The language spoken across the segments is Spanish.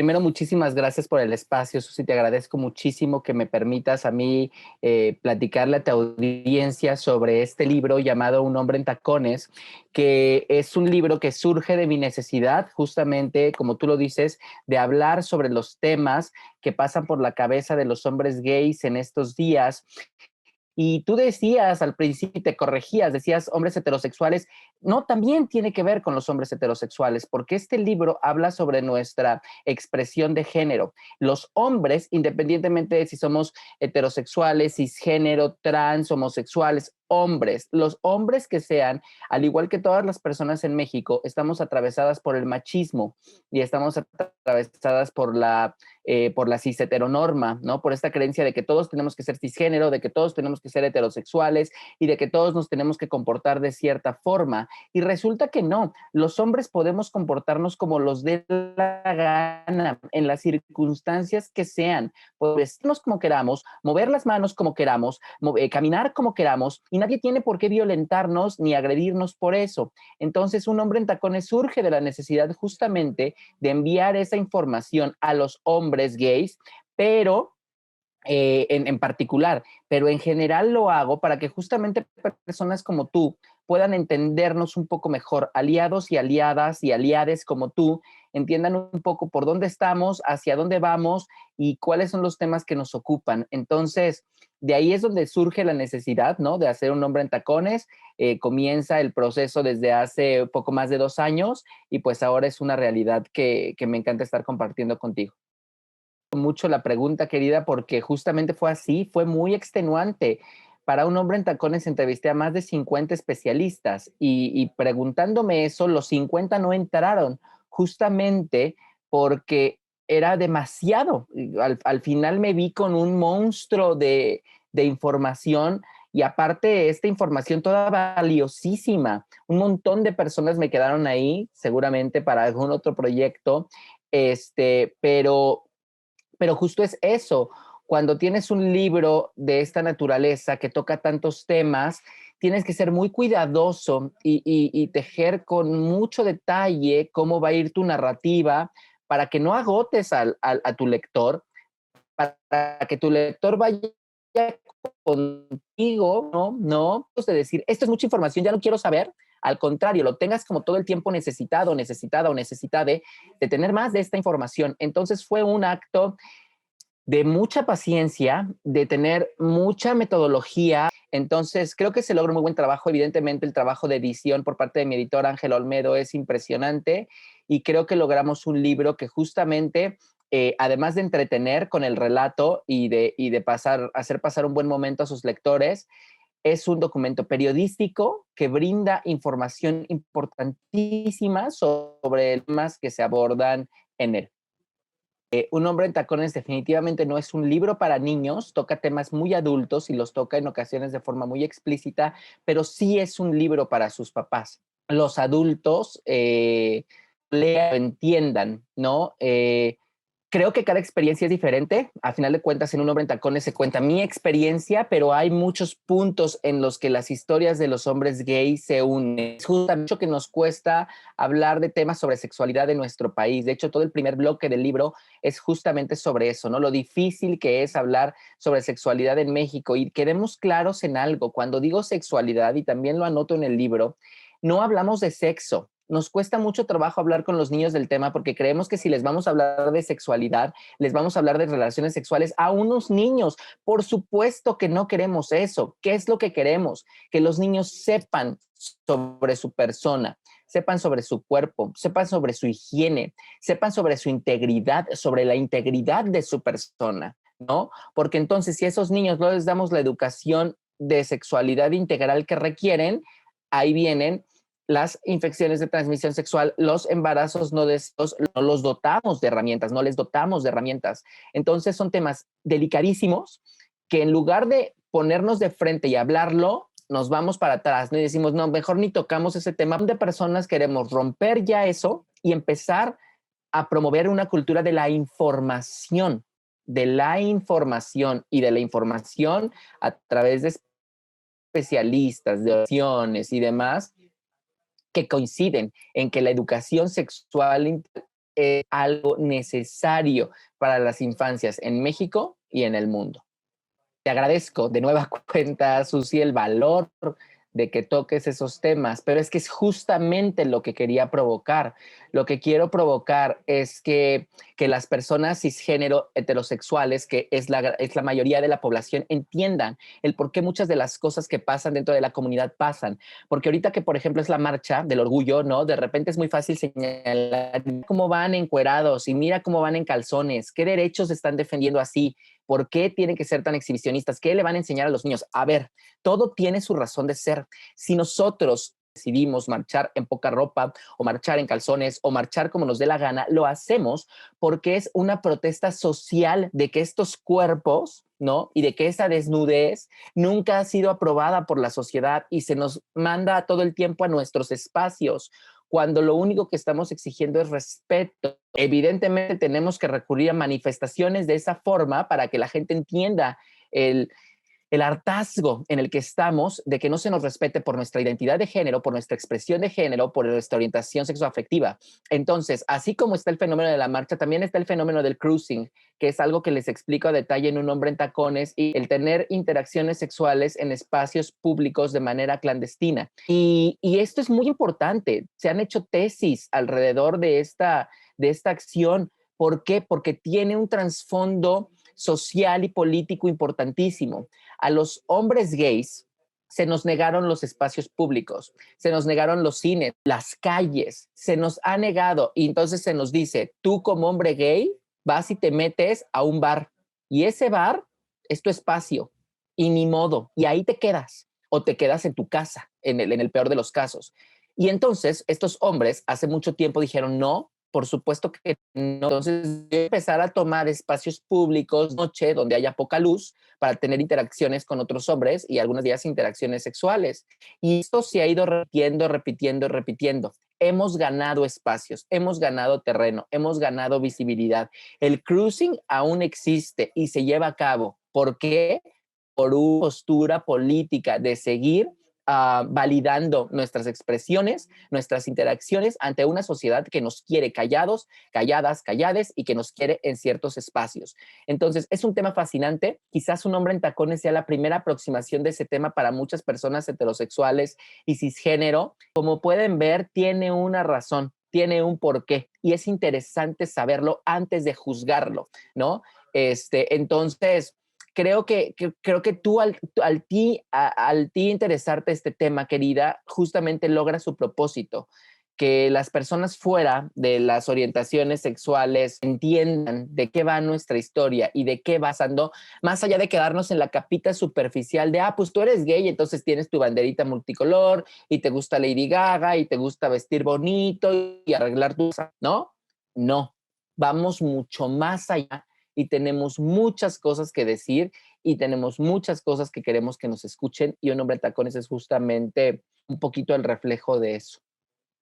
primero, muchísimas gracias por el espacio, Susi. Te agradezco muchísimo que me permitas a mí platicarle a tu audiencia sobre este libro llamado Un hombre en tacones, que es un libro que surge de mi necesidad, justamente, como tú lo dices, de hablar sobre los temas que pasan por la cabeza de los hombres gays en estos días. Y tú decías al principio, te corregías, decías hombres heterosexuales. No, también tiene que ver con los hombres heterosexuales, porque este libro habla sobre nuestra expresión de género. Los hombres, independientemente de si somos heterosexuales, cisgénero, trans, homosexuales, hombres, los hombres que sean, al igual que todas las personas en México, estamos atravesadas por el machismo y estamos atravesadas por la cis heteronorma, ¿no? Por esta creencia de que todos tenemos que ser cisgénero, de que todos tenemos que ser heterosexuales y de que todos nos tenemos que comportar de cierta forma. Y resulta que no, los hombres podemos comportarnos como los dé la gana, en las circunstancias que sean, vestirnos como queramos, mover las manos como queramos, caminar como queramos, y nadie tiene por qué violentarnos ni agredirnos por eso. Entonces, un hombre en tacones surge de la necesidad justamente de enviar esa información a los hombres gays, pero en particular, pero en general lo hago para que justamente personas como tú puedan entendernos un poco mejor, aliados y aliadas y aliades como tú, entiendan un poco por dónde estamos, hacia dónde vamos y cuáles son los temas que nos ocupan. Entonces, de ahí es donde surge la necesidad, ¿no? De hacer un hombre en tacones. Comienza el proceso desde hace poco más de 2 años y pues ahora es una realidad que me encanta estar compartiendo contigo mucho la pregunta, querida, porque justamente fue así, fue muy extenuante. Para un hombre en tacones entrevisté a más de 50 especialistas y preguntándome eso, los 50 no entraron, justamente porque era demasiado. Al final me vi con un monstruo de información y aparte esta información toda valiosísima. Un montón de personas me quedaron ahí, seguramente para algún otro proyecto, pero justo es eso, cuando tienes un libro de esta naturaleza que toca tantos temas, tienes que ser muy cuidadoso y tejer con mucho detalle cómo va a ir tu narrativa para que no agotes a tu lector, para que tu lector vaya contigo, ¿no? No, pues de decir, esto es mucha información, ya no quiero saber. Al contrario, lo tengas como todo el tiempo necesitado, necesitada o necesita de tener más de esta información. Entonces fue un acto de mucha paciencia, de tener mucha metodología. Entonces, creo que se logra un muy buen trabajo. Evidentemente, el trabajo de edición por parte de mi editor Ángel Olmedo es impresionante y creo que logramos un libro que justamente, además de entretener con el relato y de hacer pasar un buen momento a sus lectores, es un documento periodístico que brinda información importantísima sobre temas que se abordan en él. Un hombre en tacones definitivamente no es un libro para niños, toca temas muy adultos y los toca en ocasiones de forma muy explícita, pero sí es un libro para sus papás. Los adultos lean, entiendan, ¿no? Creo que cada experiencia es diferente. A final de cuentas, en Un hombre en tacones se cuenta mi experiencia, pero hay muchos puntos en los que las historias de los hombres gays se unen. Es justamente mucho que nos cuesta hablar de temas sobre sexualidad en nuestro país. De hecho, todo el primer bloque del libro es justamente sobre eso, ¿no? Lo difícil que es hablar sobre sexualidad en México. Y quedemos claros en algo. Cuando digo sexualidad, y también lo anoto en el libro, no hablamos de sexo. Nos cuesta mucho trabajo hablar con los niños del tema porque creemos que si les vamos a hablar de sexualidad, les vamos a hablar de relaciones sexuales a unos niños. Por supuesto que no queremos eso. ¿Qué es lo que queremos? Que los niños sepan sobre su persona, sepan sobre su cuerpo, sepan sobre su higiene, sepan sobre su integridad, sobre la integridad de su persona, ¿no? Porque entonces si a esos niños no les damos la educación de sexualidad integral que requieren, ahí vienen las infecciones de transmisión sexual, los embarazos no deseados, no los dotamos de herramientas, no les dotamos de herramientas. Entonces son temas delicadísimos que en lugar de ponernos de frente y hablarlo, nos vamos para atrás, ¿no? Y decimos, no, mejor ni tocamos ese tema. De personas queremos romper ya eso y empezar a promover una cultura de la información y de la información a través de especialistas, de opciones y demás, que coinciden en que la educación sexual es algo necesario para las infancias en México y en el mundo. Te agradezco de nueva cuenta, Susi, el valor de que toques esos temas, pero es que es justamente lo que quería provocar. Lo que quiero provocar es que las personas cisgénero heterosexuales, que es la mayoría de la población, entiendan el por qué muchas de las cosas que pasan dentro de la comunidad pasan. Porque ahorita que, por ejemplo, es la marcha del orgullo, ¿no? De repente es muy fácil señalar cómo van encuerados y mira cómo van en calzones, qué derechos están defendiendo así. ¿Por qué tienen que ser tan exhibicionistas? ¿Qué le van a enseñar a los niños? A ver, todo tiene su razón de ser. Si nosotros decidimos marchar en poca ropa o marchar en calzones o marchar como nos dé la gana, lo hacemos porque es una protesta social de que estos cuerpos, ¿no? Y de que esa desnudez nunca ha sido aprobada por la sociedad y se nos manda todo el tiempo a nuestros espacios, cuando lo único que estamos exigiendo es respeto. Evidentemente tenemos que recurrir a manifestaciones de esa forma para que la gente entienda el, el hartazgo en el que estamos de que no se nos respete por nuestra identidad de género, por nuestra expresión de género, por nuestra orientación sexoafectiva. Entonces, así como está el fenómeno de la marcha, también está el fenómeno del cruising, que es algo que les explico a detalle en Un hombre en tacones, y el tener interacciones sexuales en espacios públicos de manera clandestina. Y esto es muy importante. Se han hecho tesis alrededor de esta acción. ¿Por qué? Porque tiene un trasfondo social y político importantísimo. A los hombres gays se nos negaron los espacios públicos, se nos negaron los cines, las calles, se nos ha negado y entonces se nos dice, tú como hombre gay vas y te metes a un bar y ese bar es tu espacio y ni modo, y ahí te quedas o te quedas en tu casa, en el peor de los casos. Y entonces estos hombres hace mucho tiempo dijeron, no, por supuesto que no. Entonces, empezar a tomar espacios públicos, noche, donde haya poca luz, para tener interacciones con otros hombres y algunos días interacciones sexuales. Y esto se ha ido repitiendo, repitiendo, repitiendo. Hemos ganado espacios, hemos ganado terreno, hemos ganado visibilidad. El cruising aún existe y se lleva a cabo. ¿Por qué? Por una postura política de seguir validando nuestras expresiones, nuestras interacciones ante una sociedad que nos quiere callados, calladas, callades y que nos quiere en ciertos espacios. Entonces, es un tema fascinante. Quizás Un hombre en tacones sea la primera aproximación de ese tema para muchas personas heterosexuales y cisgénero. Como pueden ver, tiene una razón, tiene un porqué y es interesante saberlo antes de juzgarlo, ¿no? Entonces, creo que tú al ti interesarte este tema, querida, justamente logra su propósito, que las personas fuera de las orientaciones sexuales entiendan de qué va nuestra historia y de qué basando, más allá de quedarnos en la capita superficial de, pues tú eres gay, entonces tienes tu banderita multicolor y te gusta Lady Gaga y te gusta vestir bonito y arreglar tu, ¿no? No, vamos mucho más allá y tenemos muchas cosas que decir y tenemos muchas cosas que queremos que nos escuchen y Un hombre de tacones es justamente un poquito el reflejo de eso.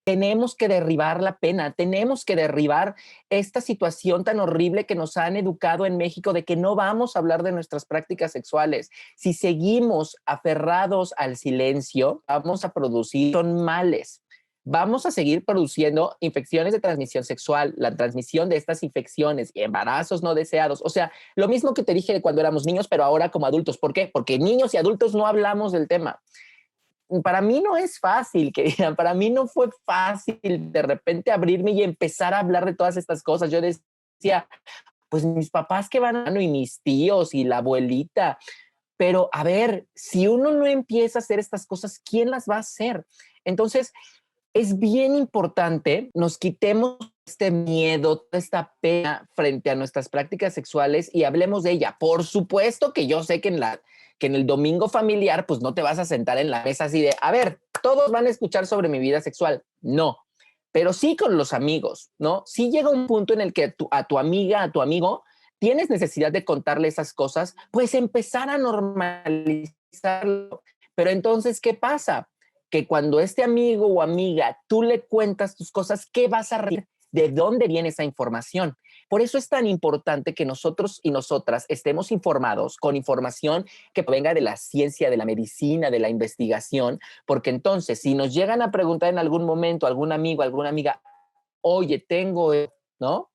Tenemos que derribar la pena, tenemos que derribar esta situación tan horrible que nos han educado en México de que no vamos a hablar de nuestras prácticas sexuales. Si seguimos aferrados al silencio, vamos a producir males. Vamos a seguir produciendo infecciones de transmisión sexual, la transmisión de estas infecciones y embarazos no deseados. O sea, lo mismo que te dije cuando éramos niños, pero ahora como adultos. ¿Por qué? Porque niños y adultos no hablamos del tema. Para mí no es fácil, querida, para mí no fue fácil de repente abrirme y empezar a hablar de todas estas cosas. Yo decía, pues mis papás que van a y mis tíos y la abuelita, pero a ver, si uno no empieza a hacer estas cosas, ¿quién las va a hacer? Entonces, es bien importante nos quitemos este miedo, esta pena frente a nuestras prácticas sexuales y hablemos de ella. Por supuesto que yo sé que que en el domingo familiar, pues no te vas a sentar en la mesa así de, a ver, todos van a escuchar sobre mi vida sexual. No, pero sí con los amigos, ¿no? Sí llega un punto en el que a tu amiga, a tu amigo, tienes necesidad de contarle esas cosas, pues empezar a normalizarlo. Pero entonces, ¿qué pasa? Que cuando este amigo o amiga tú le cuentas tus cosas, ¿qué vas a reír? ¿De dónde viene esa información? Por eso es tan importante que nosotros y nosotras estemos informados con información que venga de la ciencia, de la medicina, de la investigación, porque entonces si nos llegan a preguntar en algún momento algún amigo, alguna amiga, oye, tengo ¿no?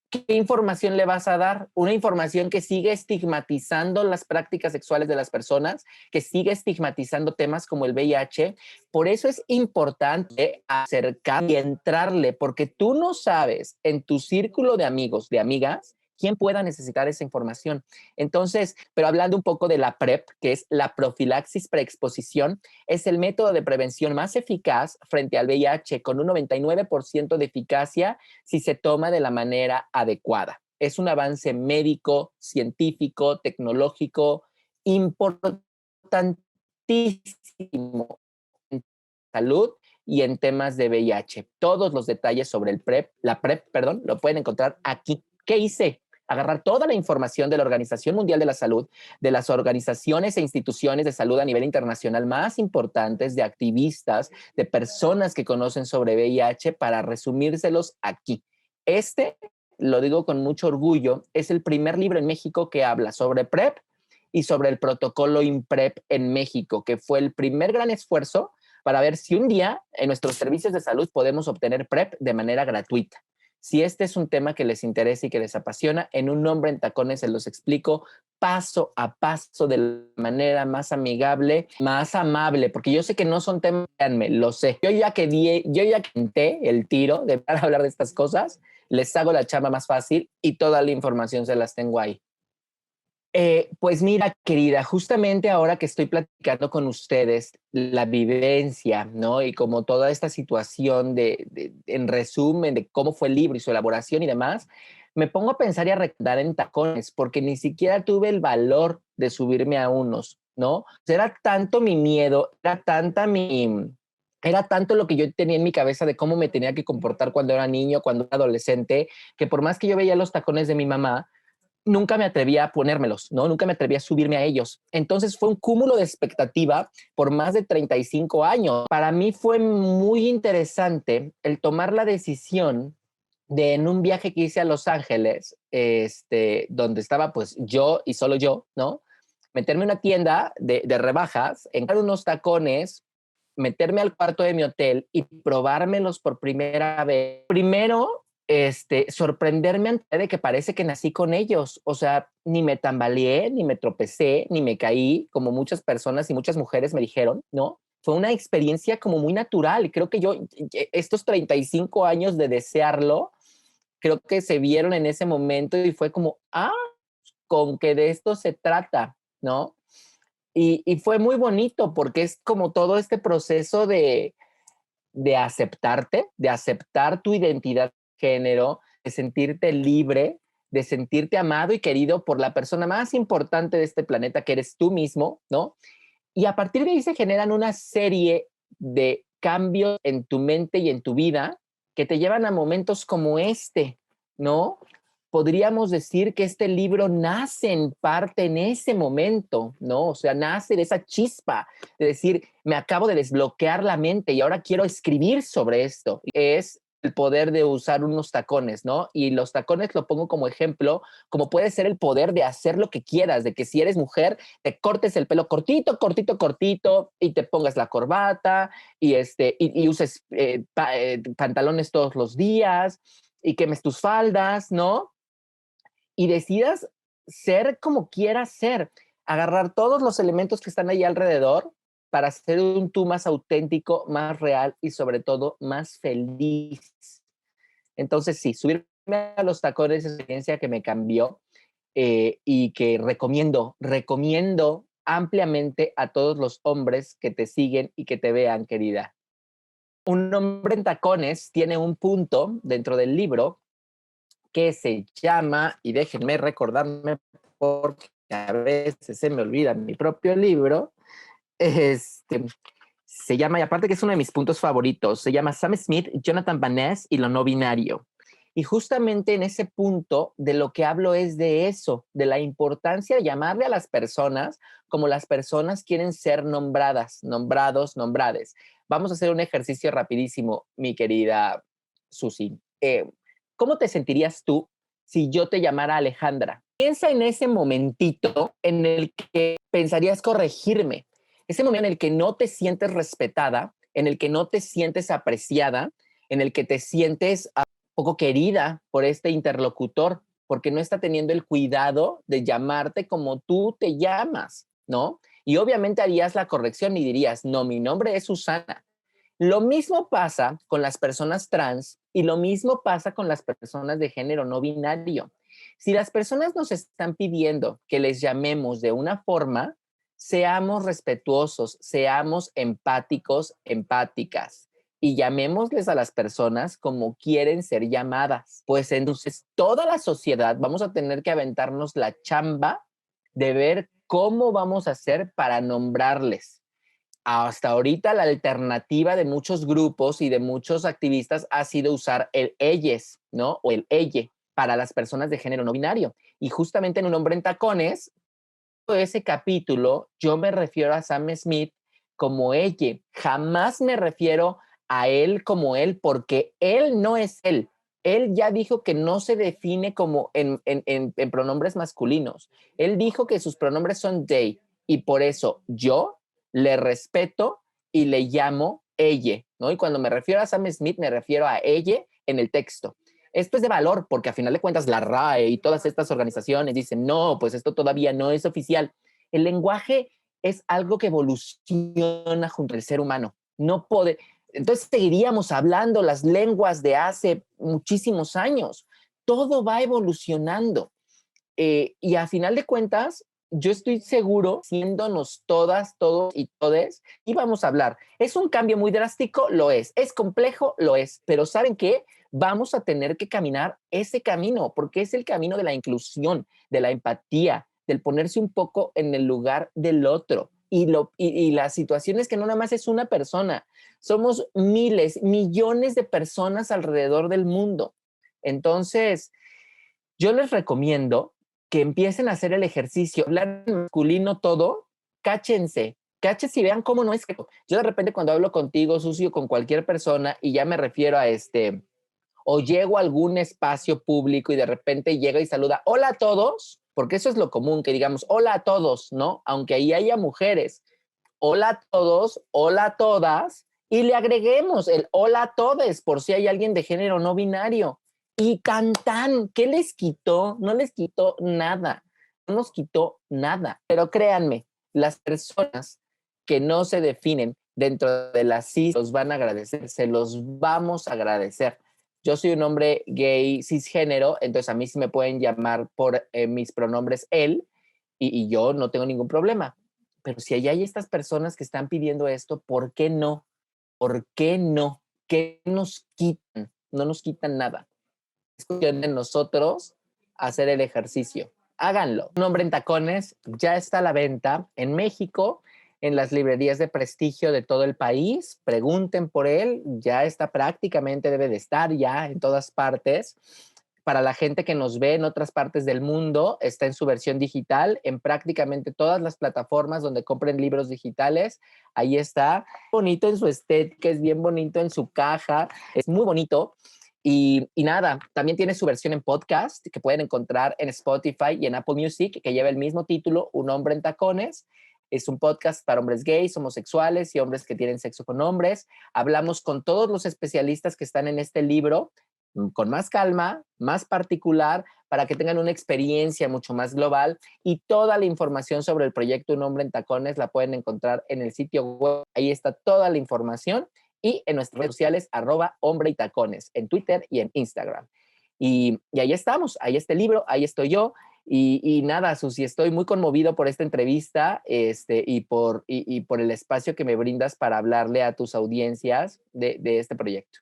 ¿Qué información le vas a dar? Una información que sigue estigmatizando las prácticas sexuales de las personas, que sigue estigmatizando temas como el VIH. Por eso es importante acercar y entrarle, porque tú no sabes en tu círculo de amigos, de amigas, quién pueda necesitar esa información. Entonces, pero hablando un poco de la PrEP, que es la profilaxis preexposición, es el método de prevención más eficaz frente al VIH, con un 99% de eficacia si se toma de la manera adecuada. Es un avance médico, científico, tecnológico, importantísimo en salud y en temas de VIH. Todos los detalles sobre la PrEP, perdón, lo pueden encontrar aquí. ¿Qué hice? Agarrar toda la información de la Organización Mundial de la Salud, de las organizaciones e instituciones de salud a nivel internacional más importantes, de activistas, de personas que conocen sobre VIH, para resumírselos aquí. Este, lo digo con mucho orgullo, es el primer libro en México que habla sobre PrEP y sobre el protocolo INPREP en México, que fue el primer gran esfuerzo para ver si un día en nuestros servicios de salud podemos obtener PrEP de manera gratuita. Si este es un tema que les interesa y que les apasiona, en Un Hombre en Tacones se los explico paso a paso de la manera más amigable, más amable, porque yo sé que no son temas, créanme, lo sé. Yo ya quité el tiro de hablar de estas cosas, les hago la chamba más fácil y toda la información se las tengo ahí. Pues mira, querida, justamente ahora que estoy platicando con ustedes la vivencia, ¿no? Y como toda esta situación en resumen, de cómo fue el libro y su elaboración y demás, me pongo a pensar y a recordar en tacones, porque ni siquiera tuve el valor de subirme a unos, ¿no? Era tanto mi miedo, era tanto lo que yo tenía en mi cabeza de cómo me tenía que comportar cuando era niño, cuando era adolescente, que por más que yo veía los tacones de mi mamá, nunca me atrevía a ponérmelos, ¿no? Nunca me atrevía a subirme a ellos. Entonces fue un cúmulo de expectativa por más de 35 años. Para mí fue muy interesante el tomar la decisión de, en un viaje que hice a Los Ángeles, donde estaba pues yo y solo yo, ¿no? Meterme en una tienda de rebajas, encontrar unos tacones, meterme al cuarto de mi hotel y probármelos por primera vez. Primero, sorprenderme de que parece que nací con ellos. O sea, ni me tambaleé, ni me tropecé, ni me caí, como muchas personas y muchas mujeres me dijeron, ¿no? Fue una experiencia como muy natural. Creo que estos 35 años de desearlo, creo que se vieron en ese momento y fue como, con que de esto se trata, ¿no? Y fue muy bonito porque es como todo este proceso de aceptarte, de aceptar tu identidad de género, de sentirte libre, de sentirte amado y querido por la persona más importante de este planeta, que eres tú mismo, ¿no? Y a partir de ahí se generan una serie de cambios en tu mente y en tu vida que te llevan a momentos como este, ¿no? Podríamos decir que este libro nace en parte en ese momento, ¿no? O sea, nace de esa chispa de decir, me acabo de desbloquear la mente y ahora quiero escribir sobre esto. Es el poder de usar unos tacones, ¿no? Y los tacones lo pongo como ejemplo, como puede ser el poder de hacer lo que quieras, de que si eres mujer, te cortes el pelo cortito, cortito, cortito y te pongas la corbata y uses pantalones todos los días y quemes tus faldas, ¿no? Y decidas ser como quieras ser, agarrar todos los elementos que están ahí alrededor para ser un tú más auténtico, más real y sobre todo más feliz. Entonces sí, subirme a los tacones es una experiencia que me cambió, y que recomiendo ampliamente a todos los hombres que te siguen y que te vean, querida. Un hombre en tacones tiene un punto dentro del libro que se llama, y déjenme recordarme porque a veces se me olvida mi propio libro, se llama, y aparte que es uno de mis puntos favoritos, se llama Sam Smith, Jonathan Van Ness y lo no binario. Y justamente en ese punto de lo que hablo es de eso, de la importancia de llamarle a las personas como las personas quieren ser nombradas, nombrados, nombrades. Vamos a hacer un ejercicio rapidísimo, mi querida Susi. ¿Cómo te sentirías tú si yo te llamara Alejandra? Piensa en ese momentito en el que pensarías corregirme, ese momento en el que no te sientes respetada, en el que no te sientes apreciada, en el que te sientes poco querida por este interlocutor, porque no está teniendo el cuidado de llamarte como tú te llamas, ¿no? Y obviamente harías la corrección y dirías, no, mi nombre es Susana. Lo mismo pasa con las personas trans y lo mismo pasa con las personas de género no binario. Si las personas nos están pidiendo que les llamemos de una forma, seamos respetuosos, seamos empáticos, empáticas y llamémosles a las personas como quieren ser llamadas. Pues entonces toda la sociedad vamos a tener que aventarnos la chamba de ver cómo vamos a hacer para nombrarles. Hasta ahorita la alternativa de muchos grupos y de muchos activistas ha sido usar el ellos, ¿no? O el elle para las personas de género no binario. Y justamente en Un hombre en tacones, ese capítulo, yo me refiero a Sam Smith como ella. Jamás me refiero a él como él, porque él no es él. Él ya dijo que no se define como en pronombres masculinos. Él dijo que sus pronombres son they, y por eso yo le respeto y le llamo ella, ¿no? Y cuando me refiero a Sam Smith, me refiero a ella en el texto. Esto es de valor porque a final de cuentas la RAE y todas estas organizaciones dicen, no, pues esto todavía no es oficial. El lenguaje es algo que evoluciona junto al ser humano. No puede, entonces seguiríamos hablando las lenguas de hace muchísimos años. Todo va evolucionando. Y a final de cuentas, yo estoy seguro, siéndonos todas, todos y todes, íbamos a hablar. ¿Es un cambio muy drástico? Lo es. ¿Es complejo? Lo es. Pero ¿saben qué? Vamos a tener que caminar ese camino, porque es el camino de la inclusión, de la empatía, del ponerse un poco en el lugar del otro. Y la situación es que no nada más es una persona, somos miles, millones de personas alrededor del mundo. Entonces, yo les recomiendo que empiecen a hacer el ejercicio, hablar masculino todo, cáchense, cáchense y vean cómo no es que yo de repente cuando hablo contigo, Sucio, con cualquier persona y ya me refiero a o llego a algún espacio público y de repente llega y saluda, hola a todos, porque eso es lo común, que digamos, hola a todos, ¿no? Aunque ahí haya mujeres, hola a todos, hola a todas, y le agreguemos el hola a todes por si hay alguien de género no binario. Y tan, ¿qué les quitó? No les quitó nada, no nos quitó nada. Pero créanme, las personas que no se definen dentro de la CIS los van a agradecer, se los vamos a agradecer. Yo soy un hombre gay cisgénero, entonces a mí sí me pueden llamar por mis pronombres él y yo no tengo ningún problema. Pero si allá hay estas personas que están pidiendo esto, ¿por qué no? ¿Por qué no? ¿Qué nos quitan? No nos quitan nada. Es cuestión de nosotros hacer el ejercicio. Háganlo. Un hombre en tacones ya está a la venta en México, en las librerías de prestigio de todo el país. Pregunten por él. Ya está prácticamente, debe de estar ya en todas partes. Para la gente que nos ve en otras partes del mundo, está en su versión digital, en prácticamente todas las plataformas donde compren libros digitales. Ahí está, bonito en su estética, es bien bonito en su caja, es muy bonito. Y nada, también tiene su versión en podcast que pueden encontrar en Spotify y en Apple Music, que lleva el mismo título, Un hombre en tacones. Es un podcast para hombres gays, homosexuales y hombres que tienen sexo con hombres. Hablamos con todos los especialistas que están en este libro con más calma, más particular, para que tengan una experiencia mucho más global, y toda la información sobre el proyecto Un hombre en tacones la pueden encontrar en el sitio web. Ahí está toda la información y en nuestras redes sociales @hombre y tacones, en Twitter y en Instagram. Y ahí estamos, ahí está el libro, ahí estoy yo. Y nada, Susi, estoy muy conmovido por esta entrevista y por el espacio que me brindas para hablarle a tus audiencias de este proyecto.